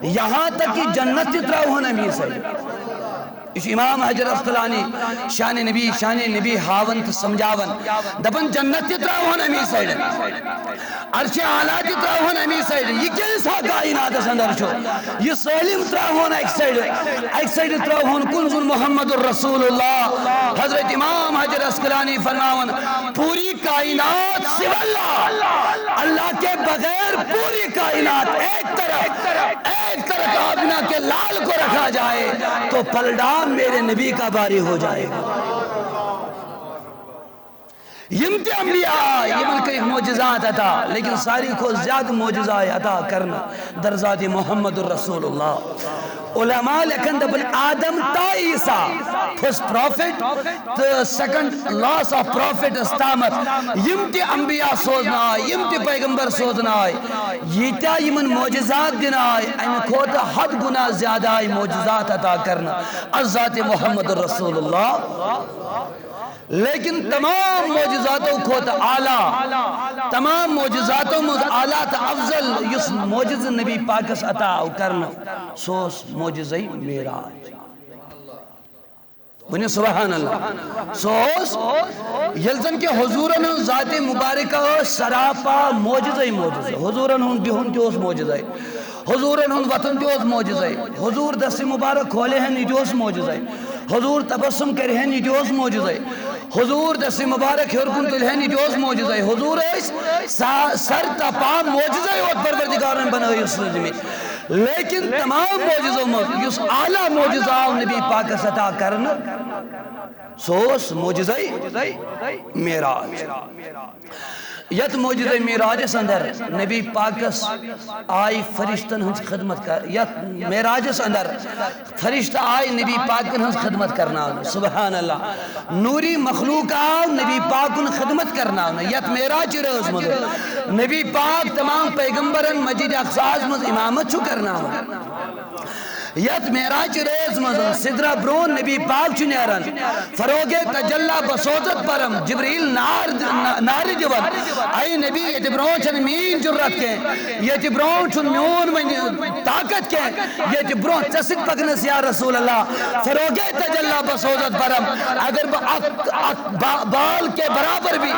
یہاں تک کہ جنت تہ تراوہن امی سائڈ. یہ امام حجر اسقلانی شان نبی ہاون تو سمجھاون دپن جنت تہ تراوہن امی سائڈ عرش اعلیٰ تہ تراوہن امی سائڈ. یہ کیسا کائنات اندر چھو یہ سالم تراوہن ایک سائڈ تراوہن کنز محمد الرسول اللہ. حضرت امام حجر اسقلانی فرماون پوری کائنات سوى اللہ، اللہ کے بغیر پوری کائنات ایک طرف کابینہ کے لال کو رکھا جائے تو پلڈام میرے نبی کا باری ہو جائے گا. یمت انبیاء یمن کے معجزات عطا، لیکن ساری کو زیادہ معجزات عطا کرنا در ذات محمد الرسول اللہ. علماء لکھن دبل آدم تا عیسیٰ first prophet the second loss of prophet استامت یمتی انبیاء سوزنا آئی یمتی پیغمبر سوزنا آئی یتیا یمن معجزات دینا آئی این کھوتا حد گنا زیادہ آئی معجزات عطا کرنا از ذات محمد الرسول اللہ. لیکن تمام معجزاتوں کو تا اعلیٰ، تمام معجزاتوں میں اعلیٰ تا افضل یس معجز نبی پاکس عطا کرنا سوس معجزی معراج. ونی سبحان اللہ سوس یلزن کے حضورن ذات مبارکہ سراپا معجزی حضورن بہن تیوس معجزی، حضورن وطن تیوس معجزی، حضور دست مبارک کھولے ہیں نیٹیوس معجزی، حضور تبسم کرے ہیں نیٹیوس معجزی، حضور دست مبارک ہرکن تلہن نیٹیوس معجزی، حضور سر تپا معجزی اور پروردگارن بنائی اس زمین. لیکن تمام معجزوں میں اس اعلیٰ معجزہ نبی پاک عطا کرنا سوس معجزی معراج. یت معجزہ معراج اندر نبی پاکس آئی فرشتن ہنس خدمت کر، یت معراج اندر فرشتہ آئی نبی پاکن ہنس خدمت کرنا. سبحان اللہ نوری مخلوق آو نبی پاکن خدمت کرنا. یت معراج روز مدر نبی پاک تمام پیغمبرن مسجد اقصی مز امامت چھو کرنا. یت معراج ریز مزن صدرہ برون نبی پاک چنیرن فروغ تجلہ بسوزت پرم جبریل نار جوان آئی نبی یہ برون چن مین جرت کے یہ برون چن میون طاقت کے یہ برون چسک پکنس یا رسول اللہ فروغ تجلہ بسوزت پرم اگر با بال کے برابر بھی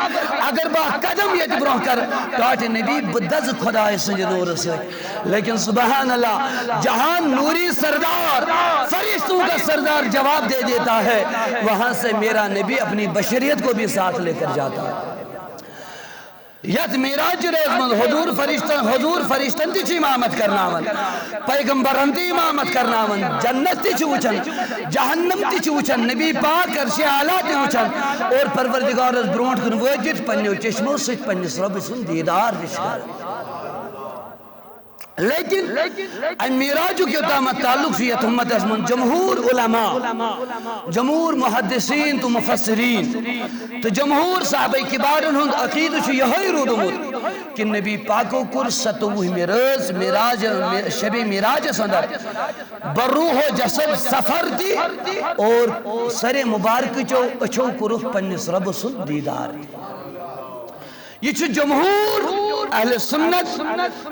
اگر با قدم یہ برون کر کاٹ نبی بدز خدا سنج نور سے. لیکن سبحان اللہ جہان نوری سردار فرشتوں کا سردار جواب دے دیتا ہے وہاں سے میرا نبی اپنی بشریت کو بھی ساتھ لے کر جاتا ہے. یت معراج ریز حضور فرشتن تیچ امامت کرنا ون پیغمبرن تی امامت کرنا ون جنت تیچ وچن جہنم تیچ وچن نبی پاک عرش اعلیٰ تی وچن اور پروردگار اس برونٹ کن وجد پنیو چشمو ست پنیس رب سن دیدار دشکر. لیکن معراج کی اتامت تعلق فیت امت اسمن جمہور علماء جمہور محدثین تو مفسرین تو جمہور صحابہ کبارن ہند عقید یہی رودمت کہ نبی پاکو کر ستوہ معراج شب معراج سندر بروح و جسد سفر دی اور سر مبارک چو اچھو کرو پنس رب سن دیدار. یہ چھو جمہور اہل سنت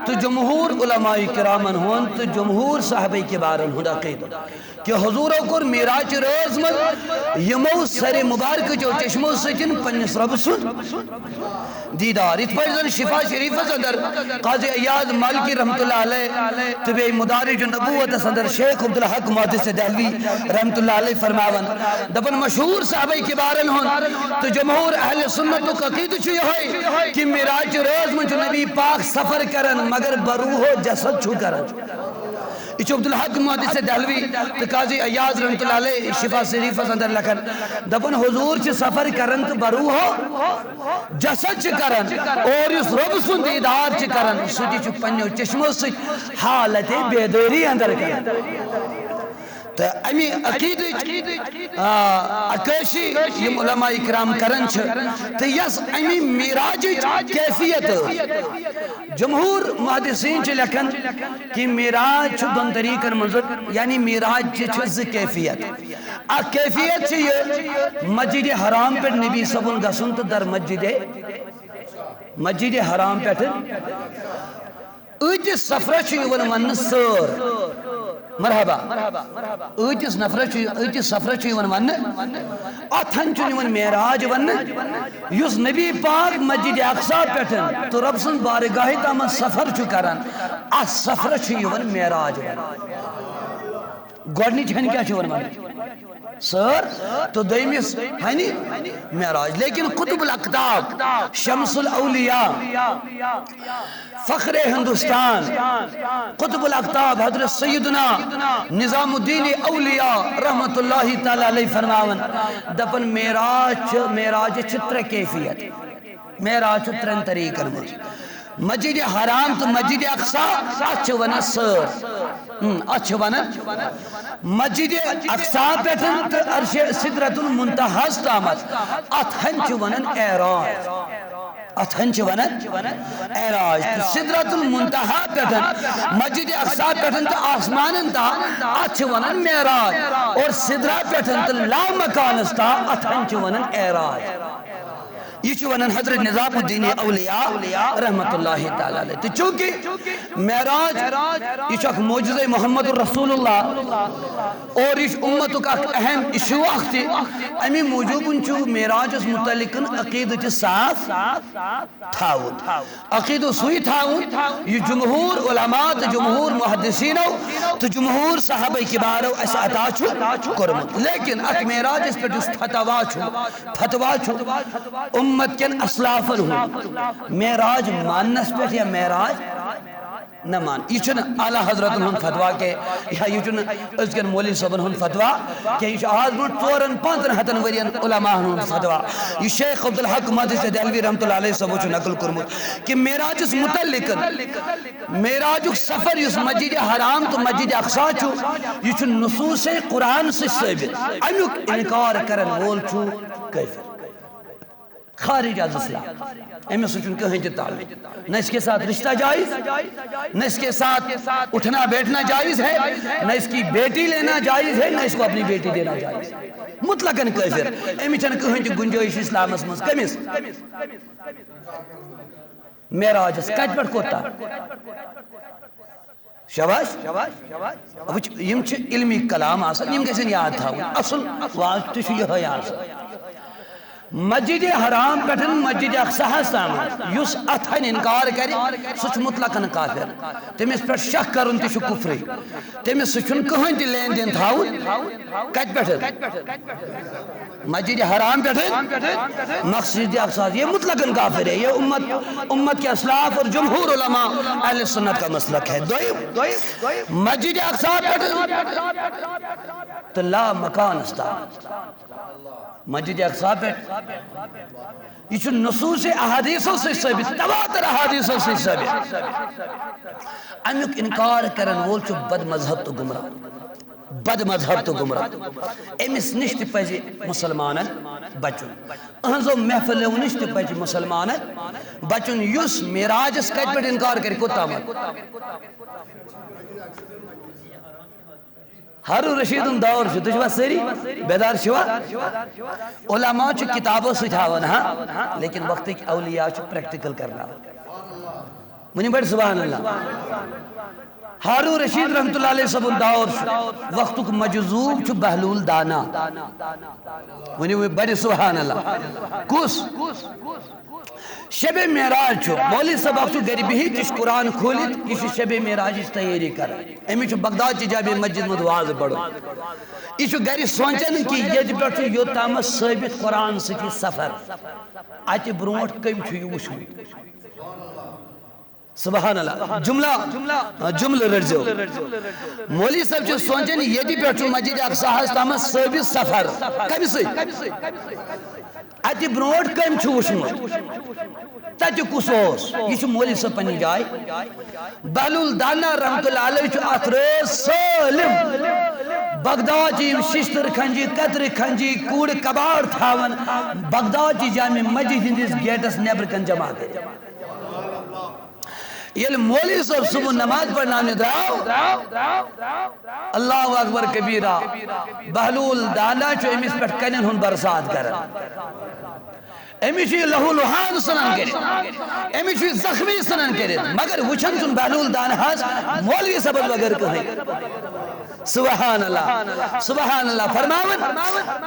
تو جمہور علماء کرامن ہون تو جمہور صحابہ کبارن ہون عقید کہ حضورو کر معراج روز من یمو سر مبارک جو چشمو سجن پنس رب سن دیدار. اس پر ذن شفا شریف اندر قاضی ایاد مالکی رحمت اللہ علیہ طبی مدارج نبوت اندر شیخ عبدالحق محدث دہلوی رحمت اللہ علیہ فرماون دبن مشہور صحابہ کبارن ہون تو جمہور اہل سنت تو عقید چھو یہ کہ معراج روز من جو نبی پاک سفر کرن مگر بروح و جسد چھو کرن. یہ عبدالحق محدث دہلوی تو قاضی ایاز رحمت اللہ علیہ شفا شریف اندر لکھن دپن حضور چھ سفر کرن تو بروح و جسد چھ کرن اور اس رب سن دیدار چھ کرن سجی چھ پنیو چشمو سے حالت بیداری اندر کرن. تو امی عقید اکیشی یم علماء اکرام کرن چھ تو یس امی معراج کیفیت جمہور محدثین چھ لکھن کہ معراج چھ دن طریقن منظر یعنی معراج چھ ز کیفیت اک کیفیت چھ یہ مسجد حرام پر نبی صبن گسن تو در مسجد حرام پر ایتس سفرس یوان ون سر مرحبا ایتس سفرس یوان ون اتھن یوان معراج ون یس نبی پاک مسجد اقصا پہ تو رب سن بارگاہ تام سفر کران ات سفرس یوان معراج گۄڈنِچ ہن کیا ون سر تو دویمس ہنی معراج لیکن قطب الاقطاب شمس الاولیاء فخر ہندوستان قطب الاقطاب حضرت سیدنا نظام الدین اولیاء رحمت اللہ تعالی علیہ فرماون دپن معراج ترے کیفیت معراج ترین طریقن مجھ مسجد حرام تو مسجد اقصا ات ونان سر ات ونان مسجد اقصا پہ تو عرش سدرۃ المنتہا تامت اتھن ونان اعراج اتھن ونان اعراج سدرۃ المنتہا پہ مسجد اقصا پہ تو آسمان تا ات ونان معراج اور سدرہ پہ تو لا مکانس تا اتھن ونان اعراج یہ ونان حضرت نظام الدین اولیاء رحمت اللہ تعالی علیہ تو چونکہ معراج یہ اخ معجزہ محمد الرسول اللہ اور یہ امتک اخ اہم ایشو اخ امی موجوب معراج متعلق عقیدت صاف تھاون عقید سوئی تھاون یہ جمہور علماء تو جمہور محدثینو تو جمہور صحابہ کبارو اس عطا کرمت لیکن اخ معراج اس پر جس فتوا امت کن اسلافن ہوں معراج ماننس پہ یا معراج نہ مان یہ چھن اعلی حضرت ہن فتوا کے یا یہ چھن ازکن مولوی صاحبن ہن فتوا کہ یہ آج برونٹ 4-5 ورین علماء ہن فتوا یہ شیخ عبدالحق مدثر دہلوی رحمۃ اللہ علیہ صاحب چھ نقل کرمت کہ معراج متعلق معراج سفر اس مسجد حرام تو مسجد اقصا چھ یہ چھ نصوص قرآن سے ثابت امیک انکار کرن وول چھ کافر خارج از اسلام امس سے کہیں تہ تعلق نہ اس کے ساتھ رشتہ جائز نہ اس کے ساتھ اٹھنا بیٹھنا جائز ہے نہ اس کی بیٹی لینا جائز ہے نہ اس کو اپنی بیٹی دینا جائز ہے مطلقاً کافر امس چھن کہیں تہ گنجائش اسلامس مز کمس معراج کت پہ کوتا شاباش یم چھ علمی کلام آسان یم گژھن یاد تھاون اصل واضح تہ یہ آسان مسجد حرام پہ مسجد اقصا تام اس اتھن انکار کر سہ مطلقاً کافر تمس پہ شک کرن تہ کفری تمس سہ کہیں تہ لین دین تھاون کت پہ مسجد حرام پہ مسجد اقصا یہ مطلقاً کافر ہے یہ امت کے اسلاف اور جمہور علماء اہل سنت کا مسلک ہے مسجد اقصا پہ لا مکان استا مسجد اقصا پہ یہ نصوص احادیثوں سے ثابت تواتر احادیثوں سے ثابت امیک انکار کرن وول چھ بد مذہب تو گمراہ امس نش تہ پز مسلمانن بچن اہنزو محفلو نش تہ پز مسلمانن بچن یس معراجس کت پہ انکار کر کوتامت ہارون رشید دور تھی چھوا سری بیدار چھوا علماء کتابوں سے ہاون ہاں لیکن وقت کی اولیاء پریکٹیکل کرنا منی بڑھ سبحان اللہ ہارون رشید رحمت اللہ علیہ صاحب دور وقت کو مجذوب چھ بہلول دانا منی بڑھ سبحان اللہ کس شب معراج مولوی صاحب اخ گھر بہت یہ قرآن کھولت یہ شب معراج تیاری کر امس بغداد چہ جامع مسجد مد واز پڑھن یہ گھر سوچان کہ یہ پہ یوتام ثابت قرآن سی سفر ات برونٹ کم یہ وچھمت سبحان اللہ جملہ رٹزو مولوی صاحب سوچان یہ پہ مسجد اقصا تام ثابت سفر کم سی ات برونٹ کم وچھمت تت کس یہ مولوی صاحب پنہ جائے بہلول دانا رحمت اللہ علیہ ات روز سالم بغداد ششتر کھنجی قطر کھنجی کوڑ کباڑ تھاون بغداد جامع مسجد ہندس گیٹس نیبر کن جمع کر یل مولوی صاحب صبح نماز پڑھنا دراو اللہ اکبر کبیرہ بہلول دانا امس پہ کنن ہن برسات کر امی چھ لہو لہان سنن کرت امی چھ زخمی سنن کرت مگر وچھن چن بہلول دانہ مولوی سبب بغیر کہیں سبحان اللہ فرماون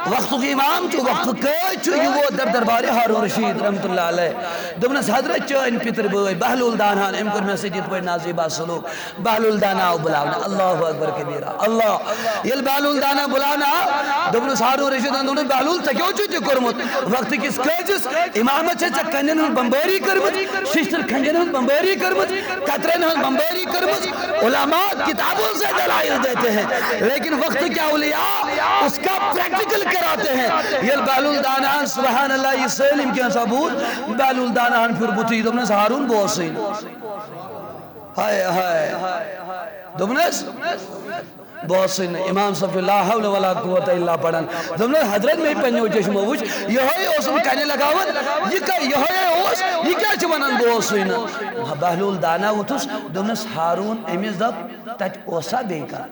وقت کی امام چو وقت قید چو یہ وہ در دربار ہارون رشید رحمت اللہ علیہ دبنس حضرت چین پتر بوئی بہلول دانہان امکر میں سجید پوئی نازیبہ سلوک بہلول دانہ بلاونا اللہ اکبر کبیرہ اللہ یل بہلول دانہ بلاونا دبنس ہارون رشید اندونی بہلول تکیو چو تی کرمت وقت کس قیدس امامت چا کنجن ہن بمباری کرمت ششتر کنجن ہن بمباری کرمت قطرین ہن بمباری کرمت علماء کتابوں سے دلائل دیتے ہیں لیکن وقت کیا اولیاء اس کا پریکٹیکل کراتے ہیں یہ بہلول دانان سبحان اللہ یہ سلیم کیا ثبوت بہلول دانان پھر بطید دبنس ہارون بوسین ہائے دبنس بوسین امام صفی لا حول ولا قوت الا پڑھن دبنس حضرت میں پنیو چشمو وچ یہ ہوئی اوسن کہنے لگاون یہ ہوئی اوس یہ کیا چونن بوسین بہلول دانا وتس دبنس ہارون امیز دب تج اوسا بے کا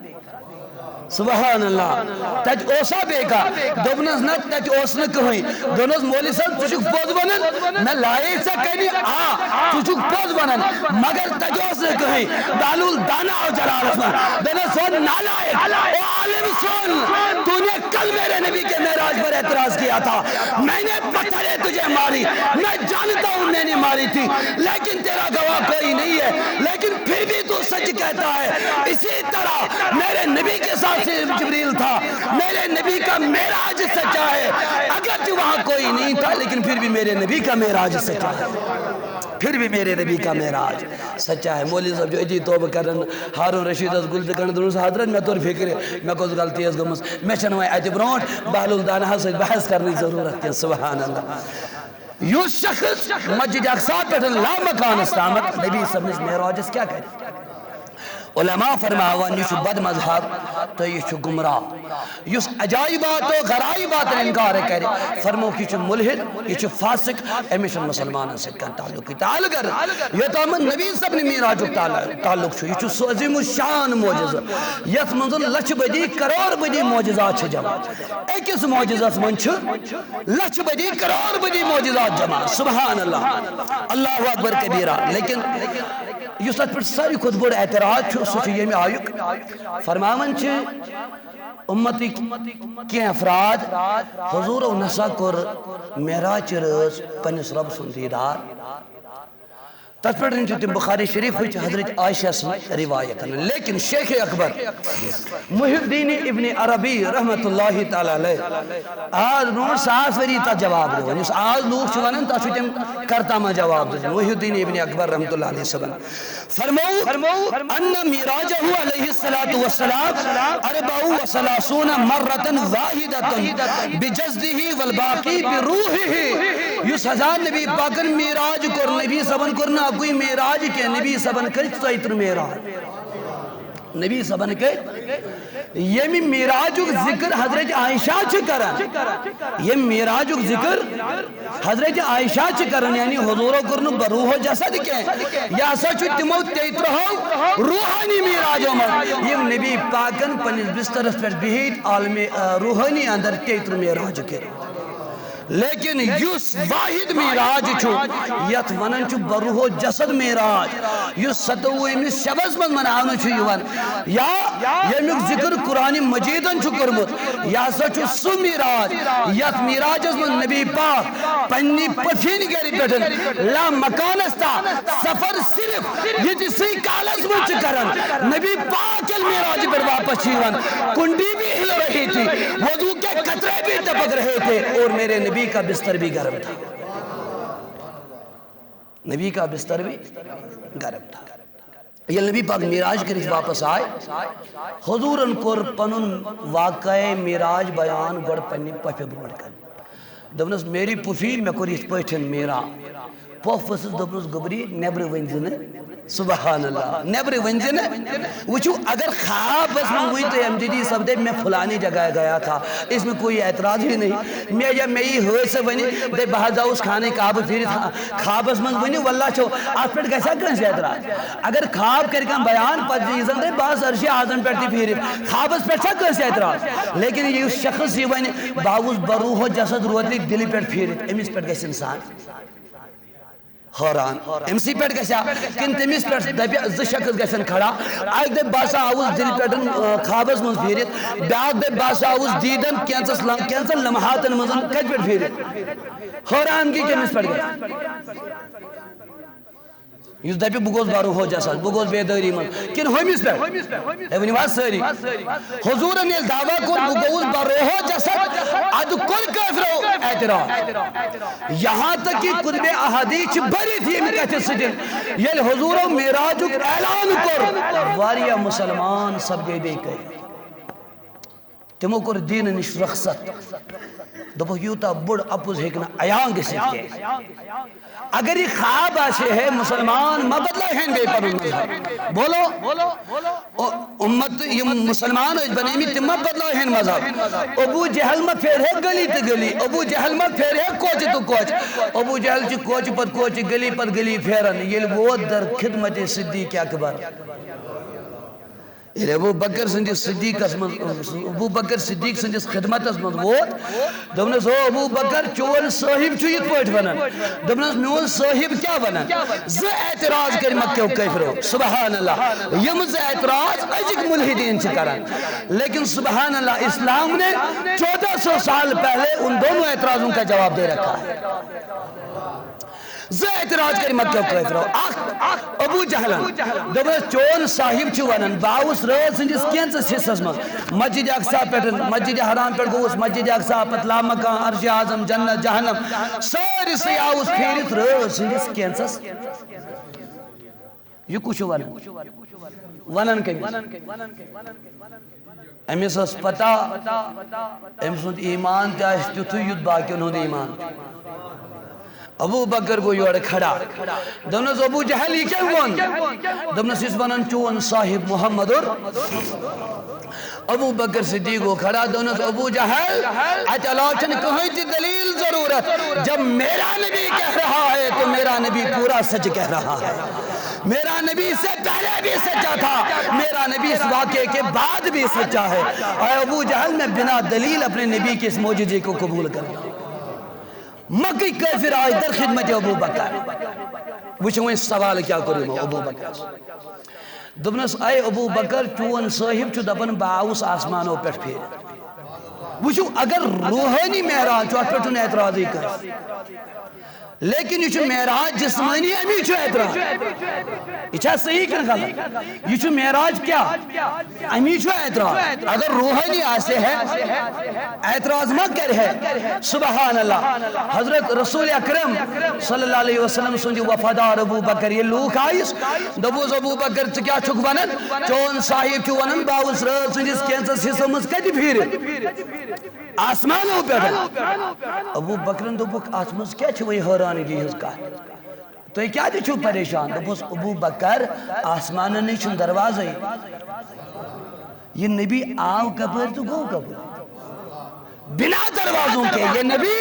سبحان اللہ تج اوسا بے کا دبنس نہ تج اوسن کہیں دونس مولی صاحب تجھک پوز بنن میں لائے سا کہنی تجھک پوز بنن مگر تج اوسن کہیں بہلول دانا و جلال اسمان دونس سن نالائے او عالم سن تو نے کل میرے نبی کے معراج پر اعتراض کیا تھا میں نے پتھرے تجھے ماری میں جانتا ہوں میں نے ماری تھی لیکن تیرا گواہ کوئی نہیں ہے لیکن پھر بھی تو سچ کہتا ہے اسی طرح میرے نبی کے ساتھ جبریل تھا میرے نبی کا معراج سچا ہے اگرچہ وہاں کوئی نہیں تھا لیکن پھر بھی میرے نبی کا معراج سچا ہے پھر بھی میرے نبی کا معراج سچا ہے مولی صاحب جو اجی توبہ کرن ہارون رشید از گل تکن دونس حضرت میں طور فکر میں کو غلطی از گمس میں چنوائے اجی برونٹ بہلول دانہ سے بحث کرنی ضرورت ہے سبحان اللہ یو شخص مسجد اقصی پر لا مکان استامت نبی صاحب نے معراج کیا کہتے علماء فرماوان یہ بد مذہب تو یہ گمراہ یہ عجائبات و غرائبات انکار کرے فرمو کی چھ ملحد یہ فاسق امیشن مسلمان سے کن تعلق تعلق کر یہ تو ہمیں نبی صاحب نے میراج تعلق چھو یہ چھ عظیم الشان معجزہ یت منزل لچھ بدی کروڑ بدی معجزات چھ جمع ایک اس معجزات من چھ لچھ بدی کروڑ بدی معجزات جمع سبحان اللہ اللہ اکبر کبیرہ لیکن یہ ساتھ پر ساری خود بڑھ اعتراض چھو سوچو یہ میں آیوک فرماون چھے امتی کی افراد حضور و نسا کر معراج رز پنس رب سندیدار تس پر انچہ بخاری شریف ہوئی حضرت عائشہ سے روایت ہے لیکن شیخ اکبر محی الدین ابن عربی رحمت اللہ تعالی علیہ آج نور ساس وری تا جواب دے آج لوگ چوانن تا چھتیم کرتا ما جواب دے محی الدین ابن اکبر رحمت اللہ علیہ وسلم فرمو ان میراجہ علیہ السلام 34 مرتن واحدتن بجزدہ والباقی بروحہ یس ہزار نبی پاکن میراج کر نبی سبن کرنا کوئی میراج کے نبی سبن کر سیتر میراج نبی سبن کے یہ میراج ذکر حضرت عائشہ چکرن یہ میراج ذکر حضرت عائشہ چکرن یعنی حضور کرن بروح و جسد کے یا سچ تمو تیترہو روحانی میراج عمر یہ نبی پاکن پنیز بسترس پر بہیت عالم روحانی اندر تیتر میراج کرن لیکن یس واحد میراج چھو یت ونن چھو بروح و جسد میراج یس ستوئی میں شبز من مناؤنو چھو یوان یا یمیک ذکر قرآن مجیدن چھو کرمت یا سا چھو سو میراج یت میراج از من نبی پاک پنی پفین گری پیٹھن لا مکانستا سفر صرف یہ جسی کالز من چکرن نبی پاک المیراج پر واپس چھیوان کنڈی بھی ہل رہی تھی وضو کے قطرے بھی ٹپک رہے تھے اور میرے نبی کا بستر بھی گرم تھا نبی کا بستر بھی گرم تھا یہ نبی پاک میراج کریں واپس آئے حضورن کور پنن واقع میراج بیان گوڑ پنی پفی بروڑ کر دونس میری پفی میں کور اس پیٹھن میرا پوف ورسز دبنس گبری نیبر ونزن سبحان اللہ نیبر ونزن وچو اگر خواب بس میں ہوئی تو امجدی سب دے میں فلانی جگہ گیا تھا اس میں کوئی اعتراض ہی نہیں میں یا میں ہی ہوئے سے ونی دے بہت اس کھانے کعب پھر خواب بس من ونی واللہ چھو آپ پیٹ کیسا کرن سے اعتراض اگر خواب کر کے بیان پر جیزن دے بعض عرشی آزم پیٹی پھر خواب بس پیٹ سا کرن سے اعتراض لیکن یہ شخص یہ ونی باوز بروح و جسد روت لی دلی پیٹ پھر امیس پیٹ گیس انسان حیران امسی پیٹ گژھیا کن تمس پیٹ دپہ ز شخص گژھن کھڑا اک دپ باسا آوس دل پیٹن خوابس من پھیرت بیاکھ دپ باسا آوس دیدن کینژن لمحاتن من کت پیٹ پھیرت حیرانگی کمس پیٹ گژھِ اس دپہ بہ گوس بروح جسد بہ گوس بیداری من کن ہومس پیٹ ہے ونی واز ساری حضورن یل دعویٰ کور بہ گوس بروح جسد اد کل کافرو اعتراض یہاں تک کہ کتب احادیث بری تھی امہ کتھ سٹن یل حضورو معراجک اعلان کور واریاہ مسلمان سب گئی بیٚیہِ کٔرۍ تمو کور دین نش رخصت دپو یوتا بڑ اپوز ہیکنا عیاں گژھِتھ کینٛہہ اگر یہ خواب آشے ہے مسلمان ما بدلا ہیں گے پر مذہب بولو امت یہ مسلمان بنے میں تم ما بدلا ہیں مذہب ابو جہل ما پھیر ہے گلی تو گلی ابو جہل ما پھیر ہے کوچ تو کوچ ابو جہل چی کوچ پت کوچ گلی پت گلی پھیرن یہ وہ در خدمت صدیق اکبر ابو بکر سندس صدیق ابو بکر صدیق سندس خدمت من ووت دپنس ہو ابو بکر چون صاحب چھو یت پٲٹھۍ ونان دپنس میون صاحب کیا ونان ز اعتراض کر مکہ کافرو سبحان اللہ یم ز اعتراض ازک ملحدین چھ کران لیکن سبحان اللہ اسلام نے 1400 سال پہلے ان دونوں اعتراضوں کا جواب دے رکھا ہے ز اعتراض کر مکہ کافرو ابو جہلن دپنس چون صاحب چھ ونان باوس رات سندس کینژس حصس من مسجد اقصا پیٹھ مسجد حرام پیٹھ گوس مسجد اقصا پت لامکان عرش اعظم جنت جہنم ساری سی آوس پھیرت رات سندس کینژس یہ کچھ ونان کمس امس اس پتہ ام سند ایمان تہ تیتھے یت باقین ہند ایمان ابو بکر کو یور کھڑا دپنس ابو جہل یہ کیا ون دپنس اس ونان چون صاحب محمد ابو بکر صدیق کو کھڑا دپنس ابو جہل ات علاوہ چھن کہیں تہ دلیل ضرورت جب میرا نبی کہہ رہا ہے تو میرا نبی پورا سچ کہہ رہا ہے میرا نبی اس سے پہلے بھی سچا تھا میرا نبی اس واقعے کے بعد بھی سچا ہے اور ابو جہل میں بنا دلیل اپنے نبی کے اس معجزے کو قبول کرتا ہوں مکی کافر آئی در خدمت ابو بکر وچھو اس سوال کیا کروں ابو بکر دپنس اے ابو بکر چون صاحب چو دپن باوس آسمانو پیٹھ پھیر وچھو اگر روحانی معراج چو پیٹھن اعتراضی کر لیکن یہ معراج جسمانی امی چھو اعتراض یہ چھا صحیح کن غلط یہ معراج کیا امی چھو اعتراض اگر روحانی آسے ہے اعتراض مت کر ہے سبحان اللہ حضرت رسول اکرم صلی اللہ علیہ وسلم سندی وفادار ابو بکر یہ لوگ آئیس دبوز ابو بکر کیا چھک ونن چون صاحب چھو ونن باوس رات سندس کینسس حصہ مز کتی پھیر آسمانوں پہ ابو بکرن دبک آسمانس کیا چھو وہی حیرانی دی ہز کا تو یہ کیا دی چھو پریشان دبوس ابو بکر آسمانہ نہیں چھن دروازہ یہ نبی آو کبھر تو گو کبھر بنا دروازوں کے یہ نبی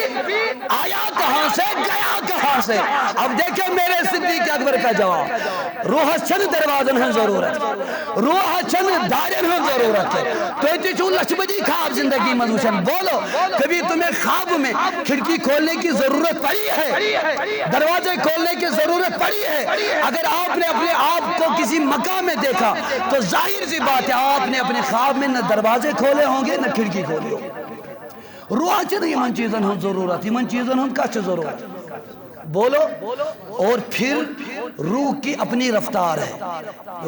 آیا کہاں سے گیا کہاں سے اب دیکھیں میرے صدیق اکبر کا جواب روح چند دروازن ہیں ضرورت روح چند دارن ہیں ضرورت ہے تو یہ چھو لچبدی خواب زندگی مضوشن بولو کبھی تمہیں خواب میں کھڑکی کھولنے کی ضرورت پڑی ہے دروازے کھولنے کی ضرورت پڑی ہے اگر آپ نے اپنے آپ کو کسی مقام میں دیکھا تو ظاہر سی بات ہے آپ نے اپنے خواب میں نہ دروازے کھولے ہوں گے نہ کھڑکی کھولے ہوں گے روح چھنے یہ من چیزن ہم ضرورت یہ من چیزن ہم کچھ ضرورت بولو اور پھر روح کی اپنی رفتار ہے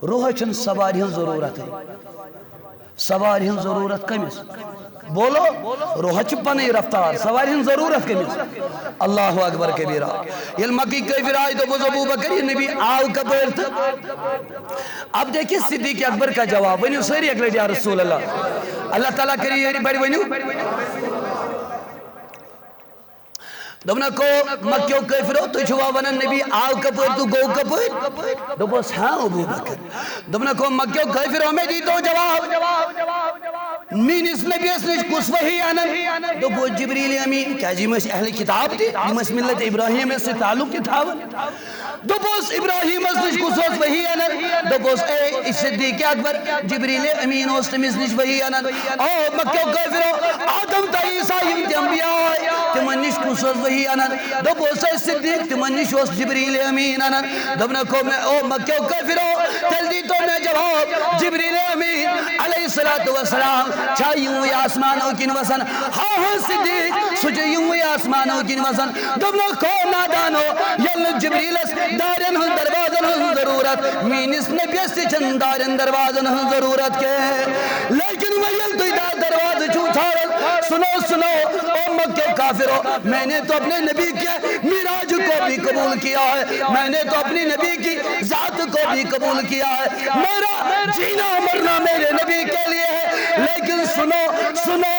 روح چھن سواری ہم ضرورت ہے سواری ہم ضرورت کمیس بولو روح چھپنے رفتار سواری ہم ضرورت کمیس اللہ اکبر کبیرہ یہ مکی کیفر آئی تو ابو بکر یہ نبی آو کبیر تھا اب دیکھیں صدیق اکبر کا جواب ونیو سری اکلے یا رسول اللہ اللہ تعالیٰ کری یہ بڑی ونیو دبنا کو مکیو کافرو تو چھوا ونن نبی آو کپر تو گو کپر دبوس ہاں ابو بکر دبنا کو مکیو کافرو میں دی تو جواب مینس نبی اس نش کس وحی آنن دبو جبریل امین کیا جی مس اہل کتاب تھی مس ملت ابراہیم سے تعلق کی تھا دبوس ابراہیم اس نش کس وحی آنن دبوس اے صدیق اکبر جبریل امین اس نش وحی آنن او مکیو کافرو آدم تا عیسیٰ یم انبیاء تمن نش کس وحی آنن دبوس اے صدیق تمن نش اس جبریل امین آنن دبنا کو میں او مکیو کافرو تل دی تو میں جواب جبریل امین علیہ السلام چاہ یوں یا آسمانوں کی نوزن ہاں ہاں صدیق سجھے یوں یا آسمانوں کی نوزن دبنا کو نادانو یل جبریل اس دارن ہن دروازن ہن ضرورت مینس نبی سے چند دارن دروازن ہن ضرورت کے لیکن ویل تو دا دروازہ چھو چھارل سنو او مکہ کافرو میں نے تو اپنے نبی کے میراج کو بھی قبول کیا ہے میں نے تو اپنی نبی کی ذات کو بھی قبول کیا ہے میرا جینا مرنا میرے نبی کے لیے ہے لیکن سنو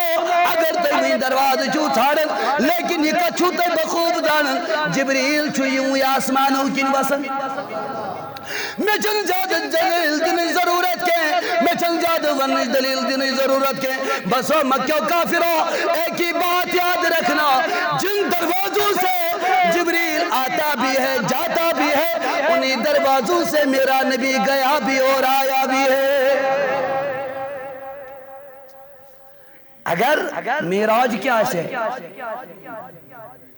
اگر تیمی دروازہ چھو چھاڑن لیکن یہ کچھو تے بخوب دانن جبریل چھو یوں یا آسمانوں کن وسن میں چل جادت دلیل دنی ضرورت کے میں چل جادت ونی دلیل دنی ضرورت کے بس و مکہ کافرہ ایک ہی بات یاد رکھنا جن دروازوں سے جبریل آتا بھی ہے جاتا بھی ہے انہی دروازوں سے میرا نبی گیا بھی اور آیا بھی ہے اگر میراج کیا ہے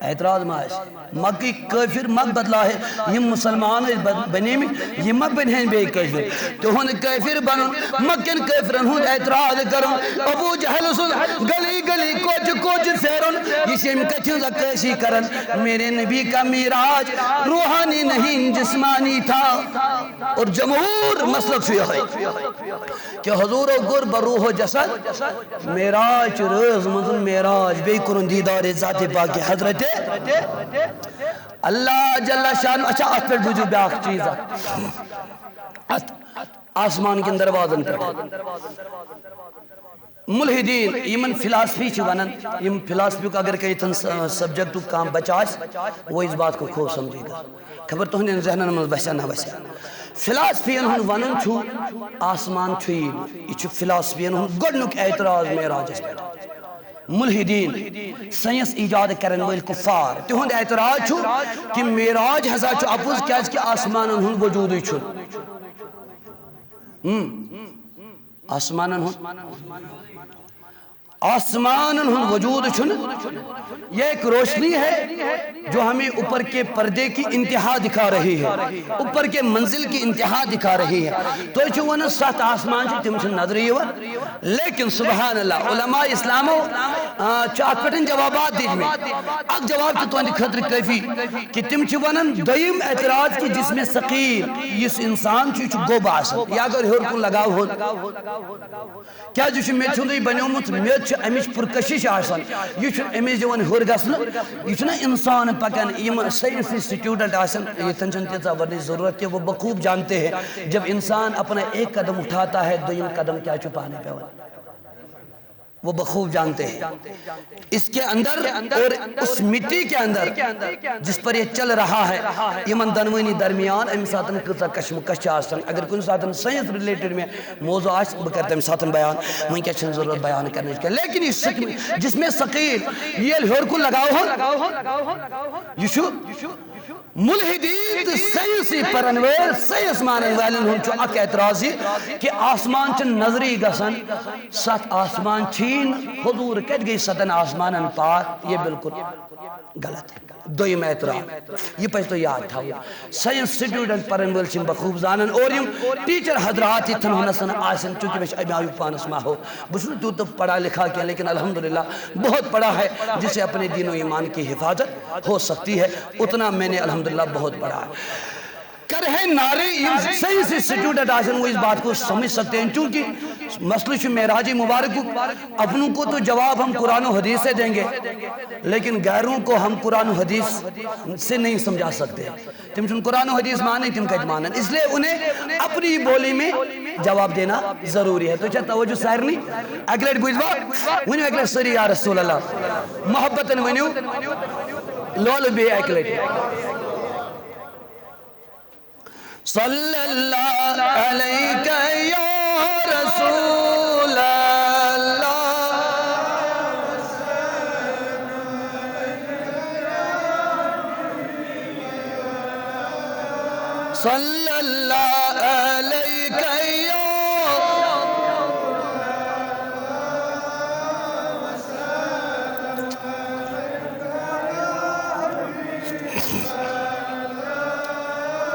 اعتراض ماش مکی کافر مک بدلا ہے یہ مسلمان بنے میں یہ مک بنہیں بے کافر تو ہن کافر بنن مکن کافرن ہن اعتراض کرن ابو جہل سن گلی گلی کوچ فیرن یہ کچھ زکشی کرن میرے نبی کا میراج روحانی نہیں جسمانی تھا اور جمہور مسلک سے ہے کہ حضور گر بروح و جسد میراج روز منزل میراج بے کرن دیدار ذات پاک حضرت اللہ جل شان اچھا اس پر بجو بیاک چیزا آسمان کے دروازن پر ملحدین یمن فلاسفی چھ ونن یم فلاسفی کو اگر کہیں تن سبجیکٹ کام بچاس وہ اس بات کو خوب سمجھے گا خبر تو ہن ذہنن میں بسیا نہ بسیا فلاسفین ہن ونن چھو آسمان چھوئی یہ چھ فلاسفین ہن گڈنک اعتراض میراج اس پر ملحدین سائنس ایجاد کرن ویل کفار تہند اعتراض چھو کہ میراج ہسا چھو اپوز کیا کہ آسمانن ہند وجود چھو آسمانن ہند وجود چھن یہ ایک روشنی ہے جو ہمیں اوپر کے پردے کی انتہا دکھا رہی ہے اوپر کے منزل کی انتہا دکھا رہی ہے تو یہ چھو سات آسمان چھو تم چھو نظر یہ لیکن سبحان اللہ علماء اسلامو چاک پٹن جوابات دیج میں اک جواب تو اندی خطر کیفی کہ تم چھو ونن دائم اعتراض کی جس میں ثقیل اس انسان چھو گو باسن یا اگر ہر کو لگاو ہو کیا جو چھو میں چھو دی بنیو مت میت چھو امیش پرکشش آسن یہ چھو امیش جوان ہر گسن یہ چھو نا انسان پکن یہ سائنسی سٹوڈنٹ آسن یہ تنچن تیزا ورنی ضرورت کہ وہ بخوب جانتے ہیں جب انسان اپنا ایک قدم اٹھاتا ہے دویم قدم کیا چھپانے پہ وہ بخوب جانتے ہیں اس کے اندر اور اس مٹی کے اندر جس پر یہ چل رہا ہے ایمن دنوینی درمیان ام ساتن کتا کشمکش آسن اگر کن ساتن سائنس ریلیٹڈ میں موضوع آس بکرتے ام ساتن بیان میں کیا چھن ضرورت بیان کرنے کے لیکن اس جس میں ثقیل یہ لہر کو لگاؤ ہو یشو ملحدین سائنسی پرنویر سائنس مانن والن ہن چھو اک اعتراضی کہ آسمان چن نظری گسن سات آسمان چھین حضور کہت گئی ستن آسمانن پار یہ بالکل غلط ہے دویم اعتراض یہ پہچ تو یاد تھا سائنس سٹوڈنٹ پرنویر چھن بخوب زانن اور یم ٹیچر حضرات تھن ہنسن آسن چونکہ بش ابھی آیو پانس ماہ ہو بسن تو پڑھا لکھا کیا لیکن الحمدللہ بہت پڑھا ہے جسے اپنے دین و ایمان کی حفاظت ہو سکتی ہے اتنا میں نے الحمدللہ بہت پڑھا ہے کرہ ناری صحیح سے اسٹوڈنٹ آسن وہ اس بات کو سمجھ سکتے ہیں، چونکہ مسئلہ معراج مبارک اپنوں کو تو جواب ہم قرآن و حدیث سے دیں گے، لیکن غیروں کو ہم قرآن و حدیث سے نہیں سمجھا سکتے. تم چن قرآن و حدیث مانے تم کت مانن، اس لیے انہیں اپنی بولی میں جواب دینا ضروری ہے. تو چاہ توجہ سارنی اگلیٹ بوجھوا ونیو اگلیٹ سری یا رسول اللہ محبتن ونیو لول بے اگلیٹ صلی اللہ علیکہ یا رسول اللہ صلی اللہ علیکہ یا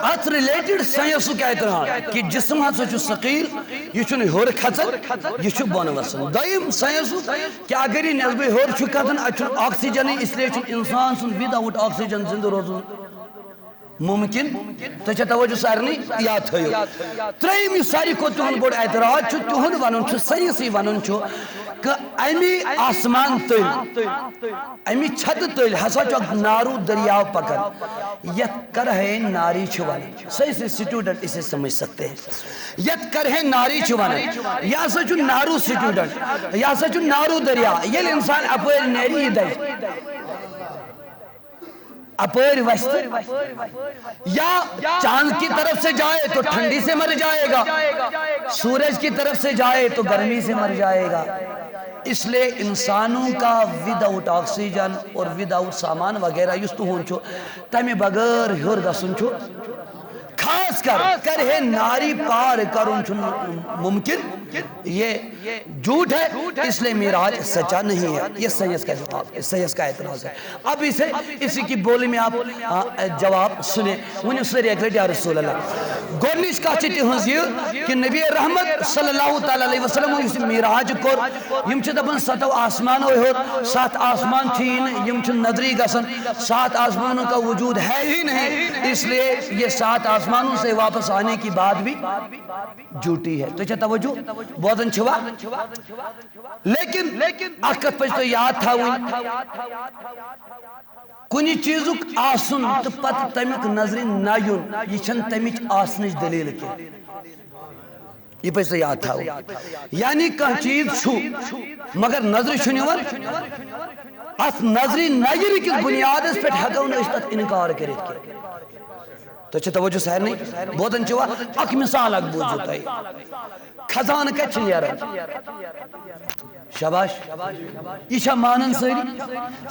ات ریلیٹڈ سائنس کیا اتنا کہ جسم ہسا چھ ثقیل یہ چھن ہور کھژن یہ چھ بون وسن. دویم سائنس کہ اگر یہ نسبی ہور چھ کھژن اچھن آکسیجن اس لیے چھ انسان سن ود آؤٹ آکسیجن زندہ روزن ممکن. تو چھ توجہ سارنی یاد تھیو. تریم یہ ساری کو تہن بوڑ اعتراض چھ تہن ونن چھ سائنسی ونن چھ کہ امی آسمان تل امی چھت تل ہسا چھ نارو دریاو پکن یت کرہ ناری چھ ونن. صحیح سے اسٹوڈنٹ اسے سمجھ سکتے ہیں. یت کرہ ناری چھ ونن یا سا چھ نارو اسٹوڈنٹ یا سا چھ نارو دریا یل انسان اپر نیری دے اپر وسط یا چاند کی طرف سے جائے تو ٹھنڈی سے مر جائے گا، سورج کی طرف سے جائے تو گرمی سے مر جائے گا. اس لیے انسانوں کا ود آؤٹ آکسیجن اور ود آؤٹ سامان وغیرہ یس تو ہون چھو تمہیں بغیر ہور گسن چھو خاص کر کرہ ناری پار کرن چھو ممکن. یہ جھوٹ ہے، اس لیے معراج سچا نہیں ہے. یہ سائنس کا جواب، سائنس کا اعتراض ہے. اب اسی کی بولی میں آپ جواب سنیں. ونیو سری اکلٹ یا رسول اللہ گونیش کا چیتی ہنز یہ کہ نبی رحمت صلی اللہ تعالی علیہ وسلم اس معراج کور یم چھ دبن ستو آسمان ہوئے ہو سات آسمان چھین یم چھ نظری گسن سات آسمانوں کا وجود ہے ہی نہیں، اس لیے یہ سات آسمانوں سے واپس آنے کی بات بھی جھوٹی ہے. تو چھ توجہ بودن چھوا لیکن اکت پچھ تو یاد تھا ہوئی کنی چیزک آسن تو پت تمیک نظر نایون یہ چھن تمیچ آسنش دلیل کی. یہ پچھ تو یاد تھا ہوئی یعنی کہاں چیز چھو مگر نظر چھنیون اس نظری نایری کس بنیاد اس پیٹ حقون اس تک انکار کرت کی. تو چھے توجہ سہر نہیں بودن چھوا اک مثال اک بوجھ ہوتا ہے خزان کا چلیارا شاباش یہ چھا مانن سری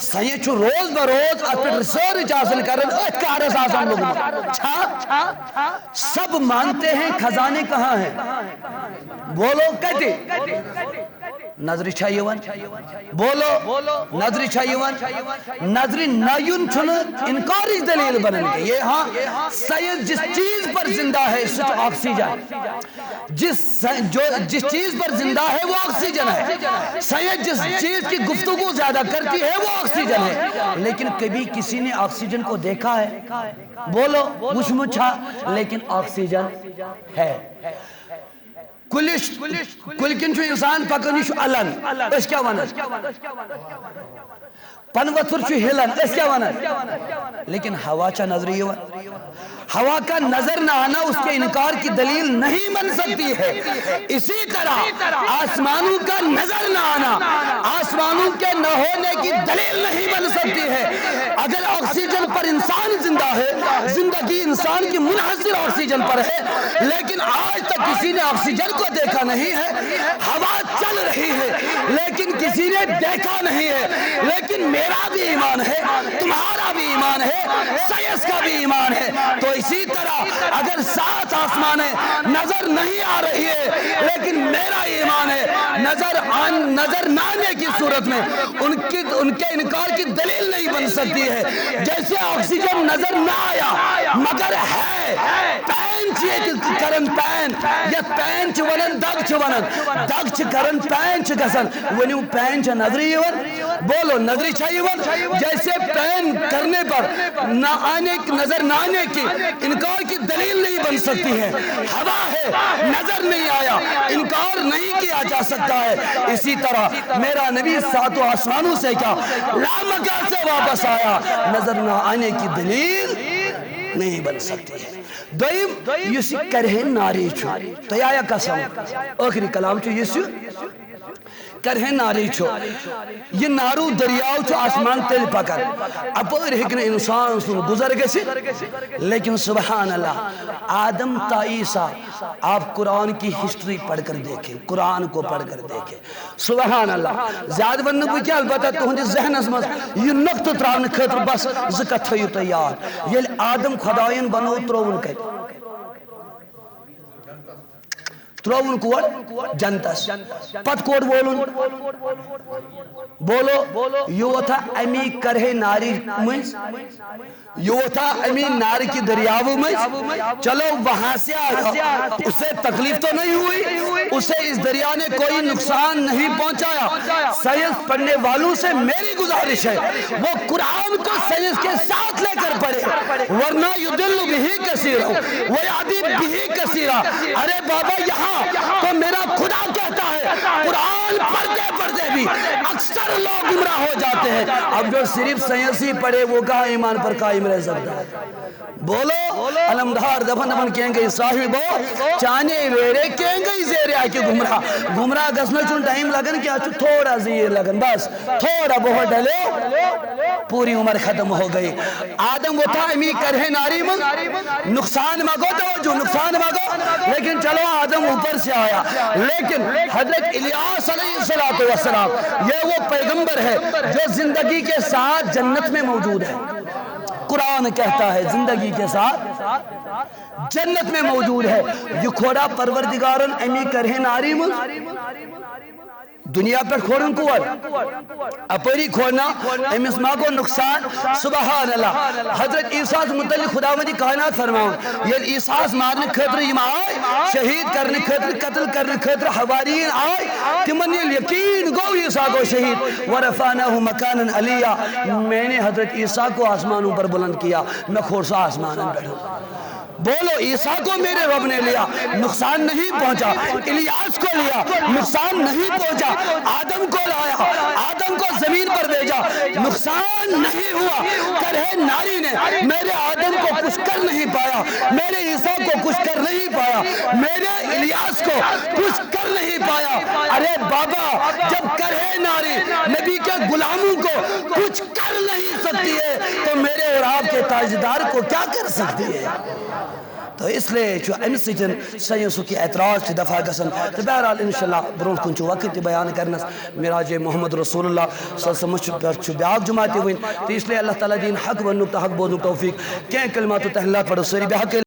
سائیں چھو روز بروز ات پر ریسرچ حاصل کرن ات کارس آسان لوگوں چھا سب مانتے ہیں خزانے کہاں ہیں بولو کہتے نظری چھائیوان بولو نظری چھائیوان نظری نایون چھن انکاری دلیل بنن گے. یہ ہاں سائنس جس چیز پر زندہ ہے سچ آکسیجن جس چیز پر زندہ ہے وہ آکسیجن ہے. سائنس جس چیز کی گفتگو زیادہ کرتی ہے وہ آکسیجن ہے. لیکن کبھی کسی نے آکسیجن کو دیکھا ہے بولو مشمچھا لیکن آکسیجن ہے. کلکن چھو انسان پکنی چھو علن اس کیا ونن پنوتر چھو ہلن اس کیا ونن لیکن ہوا چا نظری ہوئے ہوا کا نظر نہ آنا اس کے انکار کی دلیل نہیں بن سکتی ہے. اسی طرح آسمانوں کا نظر نہ آنا آسمانوں کے نہ ہونے کی دلیل نہیں بن سکتی ہے. اگر آکسیجن پر انسان زندہ ہے زندگی انسان کی منحصر آکسیجن پر ہے لیکن آج تک کسی نے آکسیجن کو دیکھا نہیں ہے. ہوا چل رہی ہے لیکن کسی نے دیکھا نہیں ہے. لیکن میرا بھی ایمان ہے تمہارا بھی ایمان ہے سائنس کا بھی ایمان ہے. تو اسی طرح اگر سات آسمانیں نظر نہیں آ رہی ہے لیکن میرا ایمان ہے نظر نہ آنے کی صورت میں ان کے انکار کی دلیل نہیں بن سکتی ہے. جیسے آکسیجن نظر نہ آیا مگر ہے پین چیئے کرن پین یا پین چی ونن دگ ونان دگ کرن پین گسن ونیو پین نظری یون بولو نظری یون جیسے پین کرنے پر نہ آنے نظر نہ آنے کی انکار کی دلیل نہیں بن سکتی ہے ہوا ہے نظر نہیں آیا انکار نہیں کیا جا سکتا ہے اسی طرح میرا نبی ساتوں آسمانوں سے کیا لامکان سے واپس آیا نظر نہ آنے کی دلیل نہیں بن سکتی ہے دویم یس کرہ ناری چھو تو یا قسم آخری کلام چھو یس کرہ ناری چھو یہ نارو دریاو چھو آسمان تیل پکر اپر ہکن انسان سن گزر گسی لیکن سبحان اللہ آدم تا عیسیٰ آپ قرآن کی ہسٹری پڑھ کر دیکھیں قرآن کو پڑھ کر دیکھیں سبحان اللہ زیادہ ونن کو کیا البتہ تو ہندی ذہن اسمت یہ نقط تراؤن خطر بس ذکر تھیو تیار یہ آدم خدایین بنو ترون کہتے ترون کوٹ جنتس پت کوٹ بولو یہ تھا امی کرہ ناری مز یہ تھا امی نار کی دریاو مز چلو وہاں سے آیا اسے تکلیف تو نہیں ہوئی اسے اس دریا نے کوئی نقصان نہیں پہنچایا سائنس پڑھنے والوں سے میری گزارش ہے وہ قرآن کو سائنس کے ساتھ لے کر پڑھے ورنہ یدل بھی کثیرہ ویعدی بھی کثیرہ ارے بابا یہاں تو میرا خدا کہتا ہے قرآن پڑھتے پڑھتے بھی اکثر لوگ گمراہ ہو جاتے ہیں اب جو صرف سائنسی پڑھے وہ کہاں ایمان پر قائم رہ سکتا ہے بولو علمدار دفن دفن کہیں گئی صاحبو چانے ویرے کہیں گئی زیرے آئی کہ گمراہ گسنا چون ٹائم لگن کیا چون تھوڑا زیر لگن بس تھوڑا بہت ڈلے پوری عمر ختم ہو گئی آدم وہ تھا امی کرہ ناری من نقصان مگو توجہ نقصان مگو لیکن چلو آدم اوپر سے آیا لیکن حضرت الیاس علیہ السلام یہ وہ پیغمبر ہے جو زندگی کے ساتھ جنت میں موجود ہے قرآن کہتا ہے زندگی کے ساتھ جنت میں موجود ہے یہ کھوڑا پروردگارن امی کرہ ناری من دنیا پر کھوڑن کوڑ اپری کھوڑنا امس ماں کو نقصان سبحان اللہ حضرت عیسیٰ متعلق خداوندی کائنات فرماؤں یہ عیسیٰ مارنے خطر یم آئے شہید کرنے خطر قتل کرنے خطر حوارین آئے تمن یقین گو عیسیٰ کو شہید ورفعناہ مکانا علیہ میں نے حضرت عیسیٰ کو آسمانوں پر بلند کیا میں کھورسا آسمانوں بیٹھوں بولو عیسیٰ کو میرے رب نے لیا نقصان نہیں پہنچا الیاس کو لیا نقصان نہیں پہنچا آدم کو لایا آدم کو زمین پر بھیجا نقصان نہیں ہوا کرہ ناری نے میرے آدم کو کچھ کر نہیں پایا میرے عیسیٰ کو کچھ کر نہیں پایا میرے الیاس کو کچھ کر نہیں پایا ارے بابا جب کرہ ناری نبی کے غلاموں کو کچھ کر نہیں سکتی ہے تو میرے اور آپ کے تاجدار کو کیا کر سکتی ہے تو اس لئے جو امسیجن سائنسو کی اعتراض کی دفعہ گسن تو بہرحال انشاءاللہ برون کن چو وقت بیان کرنس میراج محمد رسول اللہ صلی اللہ علیہ وسلم چو بیاق جماعتی ہوئیں تو اس لئے اللہ تعالیٰ دین حق ونکتا حق بودن توفیق کہیں کلمات و تحلیلات پڑھو سری بحق